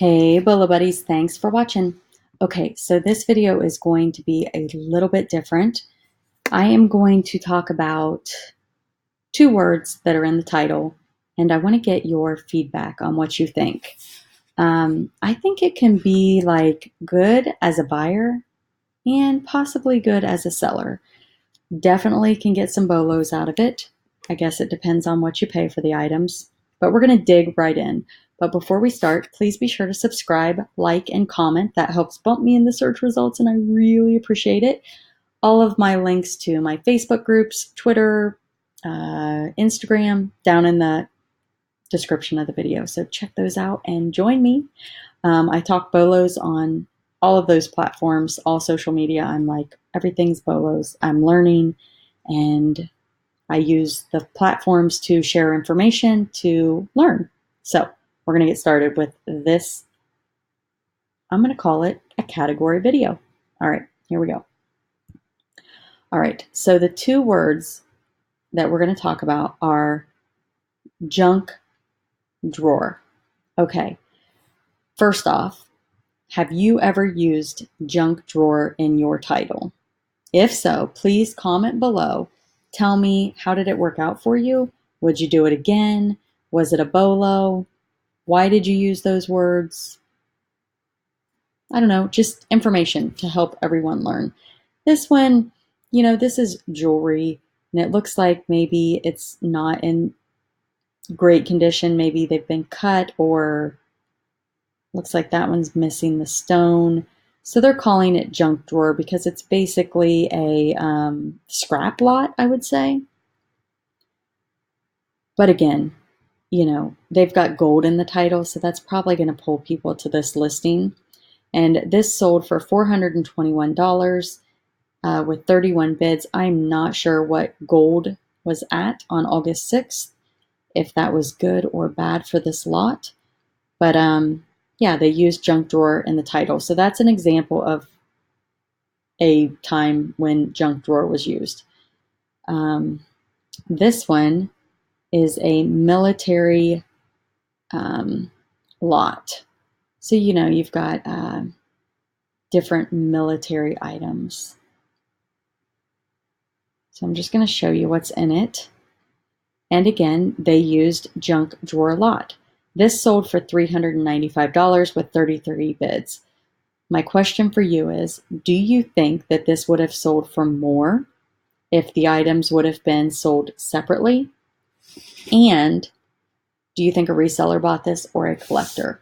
Hey, Bolo Buddies, thanks for watching. Okay, so this video is going to be a little bit different. I am going to talk about two words that are in the title, and I want to get your feedback on what you think. I think it can be like good as a buyer and possibly good as a seller. Definitely can get some bolos out of it. I guess it depends on what you pay for the items, but we're going to dig right in. But before we start, please be sure to subscribe, like, and comment. That helps bump me in the search results, and I really appreciate it. All of my links to my Facebook groups, Twitter, Instagram, down in the description of the video. So check those out and join me. I talk bolos on all of those platforms, all social media. I'm like, everything's bolos. I'm learning, and I use the platforms to share information to learn. So we're going to get started with this. I'm going to call it a category video. All right, here we go. All right, so the two words that we're going to talk about are junk drawer. Okay, first off, have you ever used junk drawer in your title? If so, please comment below. Tell me, how did it work out for you? Would you do it again? Was it a bolo? Why did you use those words? I don't know, just information to help everyone learn. This one, this is jewelry, and it looks like maybe it's not in great condition. Maybe they've been cut, or looks like that one's missing the stone. So they're calling it junk drawer because it's basically a scrap lot, I would say. But again, they've got gold in the title, so that's probably going to pull people to this listing. And this sold for $421 with 31 bids. I'm not sure what gold was at on August 6th, if that was good or bad for this lot. But yeah, they used junk drawer in the title. So that's an example of a time when junk drawer was used. This one is a military lot. So, you've got different military items. So I'm just going to show you what's in it. And again, they used junk drawer lot. This sold for $395 with 33 bids. My question for you is, do you think that this would have sold for more if the items would have been sold separately? And do you think a reseller bought this or a collector?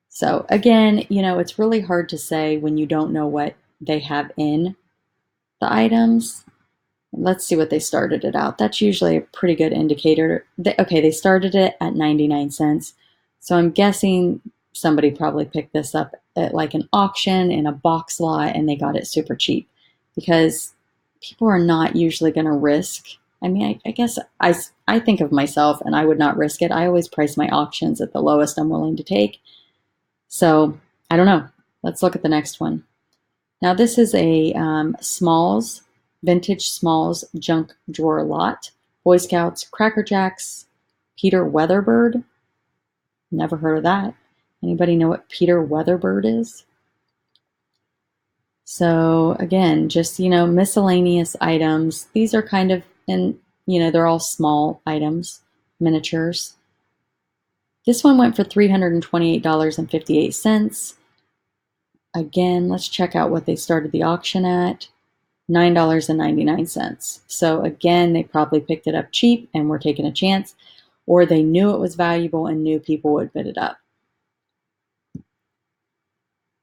So again, it's really hard to say when you don't know what they have in the items. Let's see what they started it out. That's usually a pretty good indicator. They started it at 99 cents. So I'm guessing somebody probably picked this up at like an auction in a box lot, and they got it super cheap, because people are not usually going to risk. I mean, I guess I think of myself, and I would not risk it. I always price my auctions at the lowest I'm willing to take. So I don't know. Let's look at the next one. Now this is a Smalls, vintage Smalls junk drawer lot. Boy Scouts, Cracker Jacks, Peter Weatherbird. Never heard of that. Anybody know what Peter Weatherbird is? So again, just, miscellaneous items. These are kind of they're all small items, miniatures. This one went for $328.58. Again, let's check out what they started the auction at. $9.99. So again, they probably picked it up cheap and were taking a chance, or they knew it was valuable and knew people would bid it up.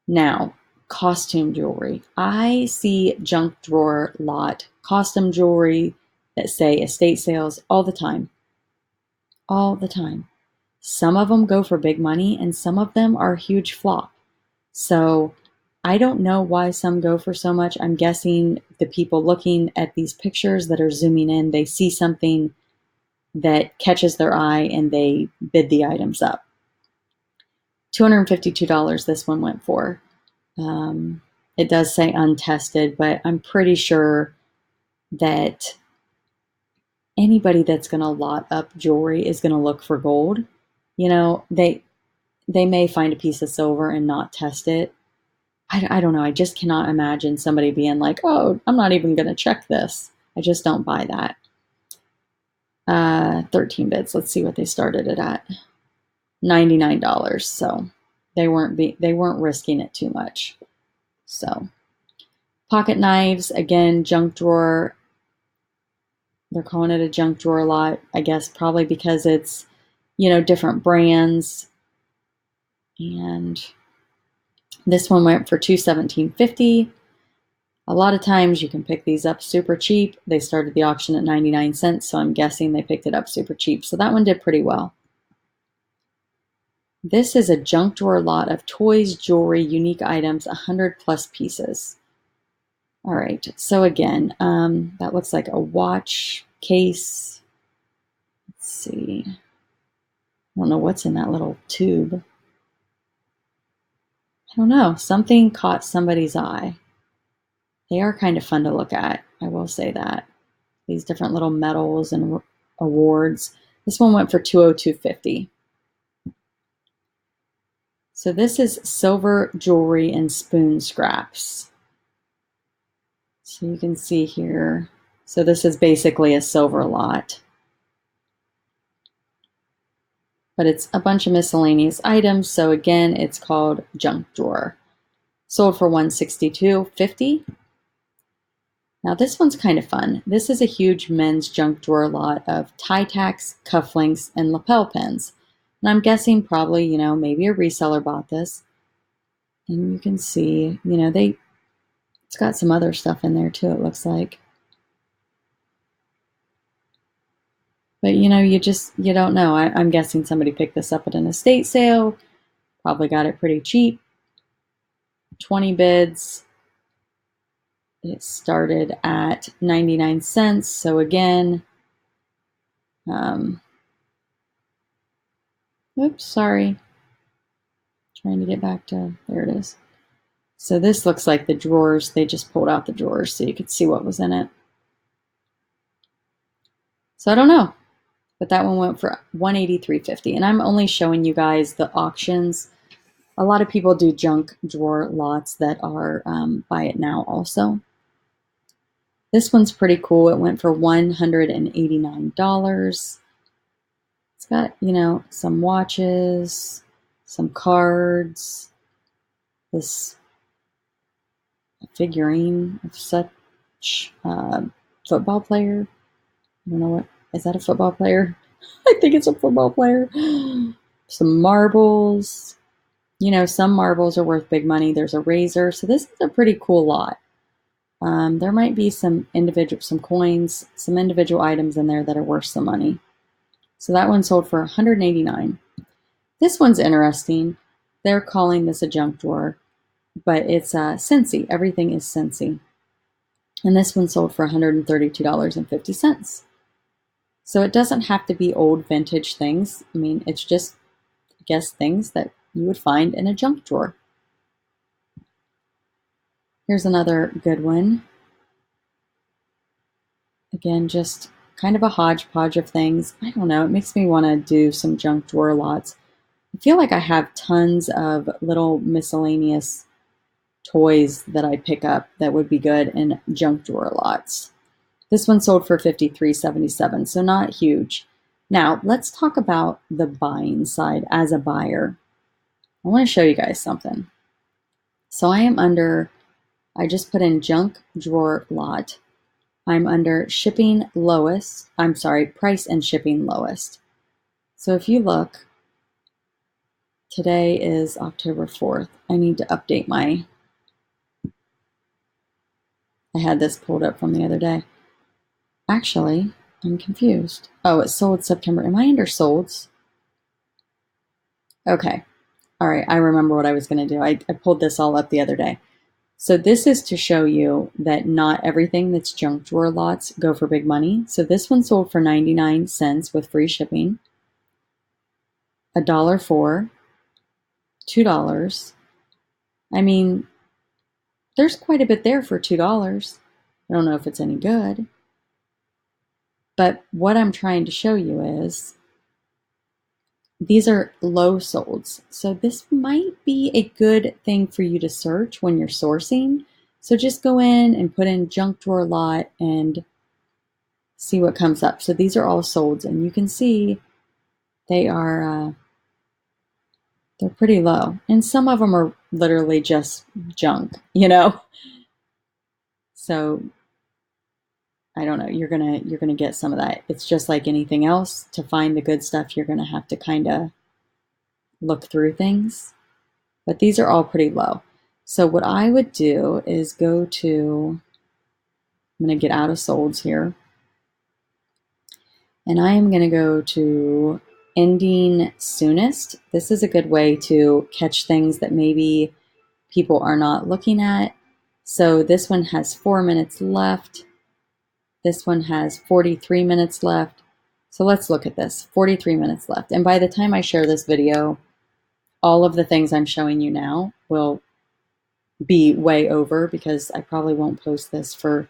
Now, costume jewelry. I see junk drawer lot costume jewelry that say estate sales all the time. All the time. Some of them go for big money, and some of them are a huge flop. So I don't know why some go for so much. I'm guessing the people looking at these pictures that are zooming in, they see something that catches their eye and they bid the items up. $252 this one went for. It does say untested, but I'm pretty sure that anybody that's going to lot up jewelry is going to look for gold. they may find a piece of silver and not test it. I don't know. I just cannot imagine somebody being like, oh, I'm not even going to check this. I just don't buy that. 13 bids. Let's see what they started it at. $99. So they weren't risking it too much. So pocket knives, again, junk drawer. They're calling it a junk drawer a lot, I guess, probably because it's, different brands. And this one went for $217.50. A lot of times you can pick these up super cheap. They started the auction at 99 cents, so I'm guessing they picked it up super cheap. So that one did pretty well. This is a junk drawer lot of toys, jewelry, unique items, 100 plus pieces. All right, so again, that looks like a watch case. Let's see. I don't know what's in that little tube. I don't know. Something caught somebody's eye. They are kind of fun to look at, I will say that. These different little medals and awards. This one went for $202.50. So this is silver jewelry and spoon scraps. So you can see here. So this is basically a silver lot. But it's a bunch of miscellaneous items. So again, it's called junk drawer. Sold for $162.50. Now this one's kind of fun. This is a huge men's junk drawer lot of tie tacks, cufflinks, and lapel pins. And I'm guessing probably, maybe a reseller bought this. And you can see, it's got some other stuff in there too, it looks like. But you don't know. I'm guessing somebody picked this up at an estate sale, probably got it pretty cheap. 20 bids. It started at 99 cents. So again, oops, sorry. Trying to get back to, there it is. So this looks like the drawers. They just pulled out the drawers so you could see what was in it. So I don't know, but that one went for $183.50. And I'm only showing you guys the auctions. A lot of people do junk drawer lots that are buy it now also. This one's pretty cool. It went for $189. It's got, some watches, some cards, this figurine of such football player. I don't know what, is that a football player? I think it's a football player. Some marbles. Some marbles are worth big money. There's a razor. So this is a pretty cool lot. There might be some coins, some individual items in there that are worth some money. So that one sold for $189. This one's interesting. They're calling this a junk drawer, but it's Scentsy. Everything is Scentsy. And this one sold for $132.50. So it doesn't have to be old vintage things. I mean, it's just, I guess, things that you would find in a junk drawer. Here's another good one. Again, just kind of a hodgepodge of things. I don't know. It makes me want to do some junk drawer lots. I feel like I have tons of little miscellaneous toys that I pick up that would be good in junk drawer lots. This one sold for $53.77, so not huge. Now, let's talk about the buying side as a buyer. I want to show you guys something. So I just put in junk drawer lot. I'm under shipping lowest. Price and shipping lowest. So if you look, today is October 4th. I need to update I had this pulled up from the other day. Actually, I'm confused. Oh, it sold September. Am I under solds? Okay. All right. I remember what I was going to do. I pulled this all up the other day. So this is to show you that not everything that's junk drawer lots go for big money. So this one sold for 99 cents with free shipping. $1 $2. I mean, there's quite a bit there for $2. I don't know if it's any good. But what I'm trying to show you is These are low solds. So this might be a good thing for you to search when you're sourcing. So just go in and put in junk drawer lot and see what comes up. So these are all solds, and you can see they are they're pretty low, and some of them are literally just junk, you know. So I don't know. You're gonna get some of that. It's just like anything else. To find the good stuff, you're gonna have to kind of look through things. But these are all pretty low. So what I would do is go to, I'm going to get out of solds here, and I am going to go to ending soonest. This is a good way to catch things that maybe people are not looking at. So this one has 4 minutes left. This one has 43 minutes left. So let's look at this, 43 minutes left. And by the time I share this video, all of the things I'm showing you now will be way over because I probably won't post this for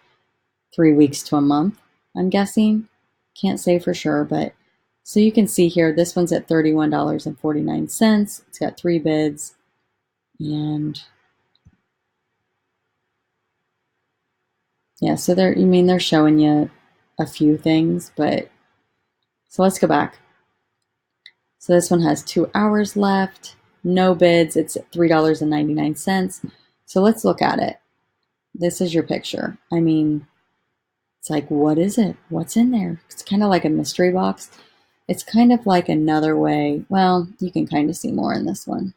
3 weeks to a month, I'm guessing. Can't say for sure, but so you can see here, this one's at $31.49. It's got 3 bids, and yeah, so they're showing you a few things, but so let's go back. So this one has 2 hours left, no bids, it's at $3.99. So let's look at it. This is your picture. I mean, it's like, what is it? What's in there? It's kind of like a mystery box. It's kind of like another way. Well, you can kind of see more in this one.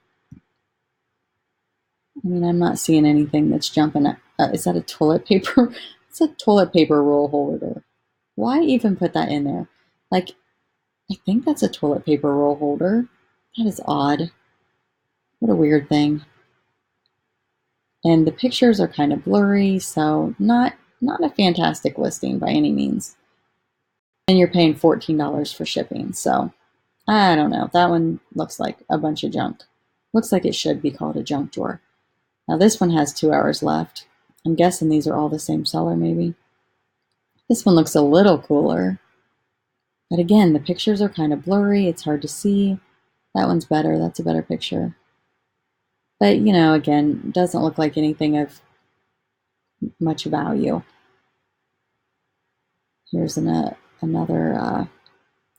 I mean, I'm not seeing anything that's jumping at. Is that a toilet paper? It's a toilet paper roll holder. Why even put that in there? Like, I think that's a toilet paper roll holder. That is odd. What a weird thing. And the pictures are kind of blurry, so not a fantastic listing by any means. And you're paying $14 for shipping, so I don't know. That one looks like a bunch of junk. Looks like it should be called a junk drawer. Now this one has 2 hours left. I'm guessing these are all the same seller maybe. This one looks a little cooler. But again, the pictures are kind of blurry. It's hard to see. That one's better. That's a better picture. But, you know, again, doesn't look like anything of much value. Here's another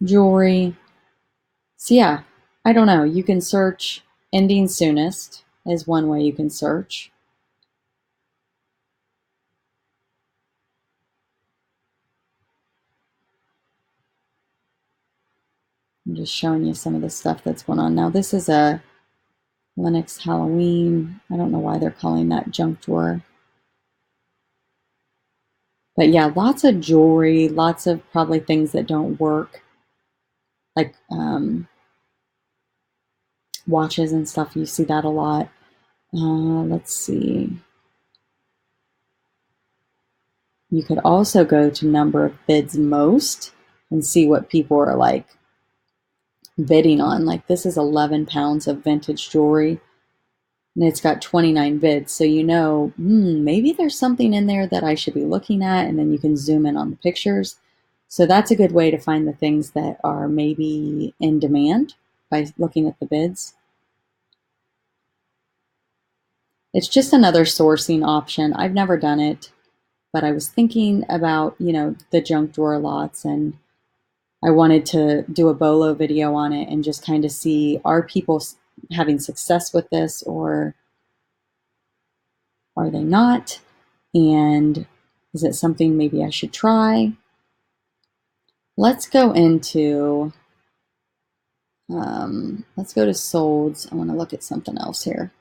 jewelry. So yeah, I don't know. You can search ending soonest is one way you can search. I'm just showing you some of the stuff that's going on. Now this is a Linux Halloween. I don't know why they're calling that junk drawer. But yeah, lots of jewelry, lots of probably things that don't work. Like watches and stuff, you see that a lot. Let's see. You could also go to number of bids most and see what people are like bidding on. Like this is 11 pounds of vintage jewelry, and it's got 29 bids. So you know, maybe there's something in there that I should be looking at, and then you can zoom in on the pictures. So that's a good way to find the things that are maybe in demand by looking at the bids. It's just another sourcing option. I've never done it, but I was thinking about, you know, the junk drawer lots, and I wanted to do a BOLO video on it and just kind of see, are people having success with this or are they not? And is it something maybe I should try? Let's go into, let's go to solds. I want to look at something else here.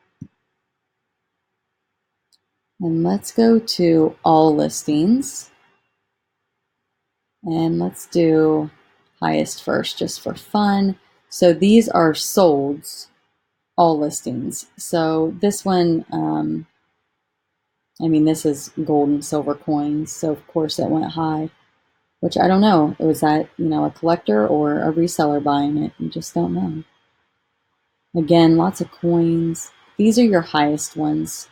And let's go to all listings. And let's do highest first just for fun. So these are solds, all listings. So this one, I mean, this is gold and silver coins. So of course it went high, which I don't know. Was that, you know, a collector or a reseller buying it? You just don't know. Again, lots of coins. These are your highest ones.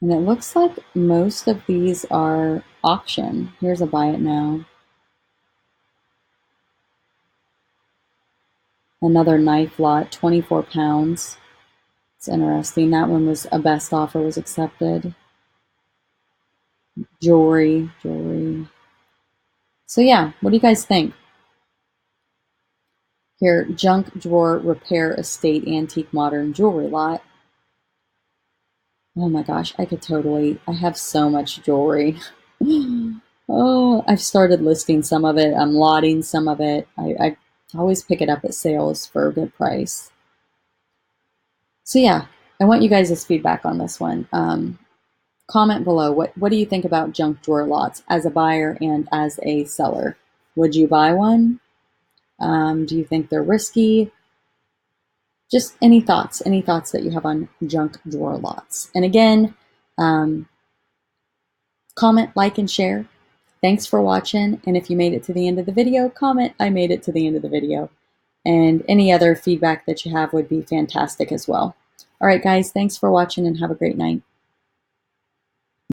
And it looks like most of these are auction. Here's a buy it now. Another knife lot, 24 pounds. It's interesting. That one was a best offer was accepted. Jewelry. So yeah, what do you guys think? Here, junk drawer repair estate antique modern jewelry lot. Oh my gosh, I have so much jewelry. Oh, I've started listing some of it. I'm lotting some of it. I always pick it up at sales for a good price. So yeah, I want you guys' feedback on this one. Comment below. What do you think about junk drawer lots as a buyer and as a seller? Would you buy one? Do you think they're risky? Just any thoughts that you have on junk drawer lots. And again, comment, like, and share. Thanks for watching. And if you made it to the end of the video, comment, I made it to the end of the video. And any other feedback that you have would be fantastic as well. All right, guys, thanks for watching and have a great night.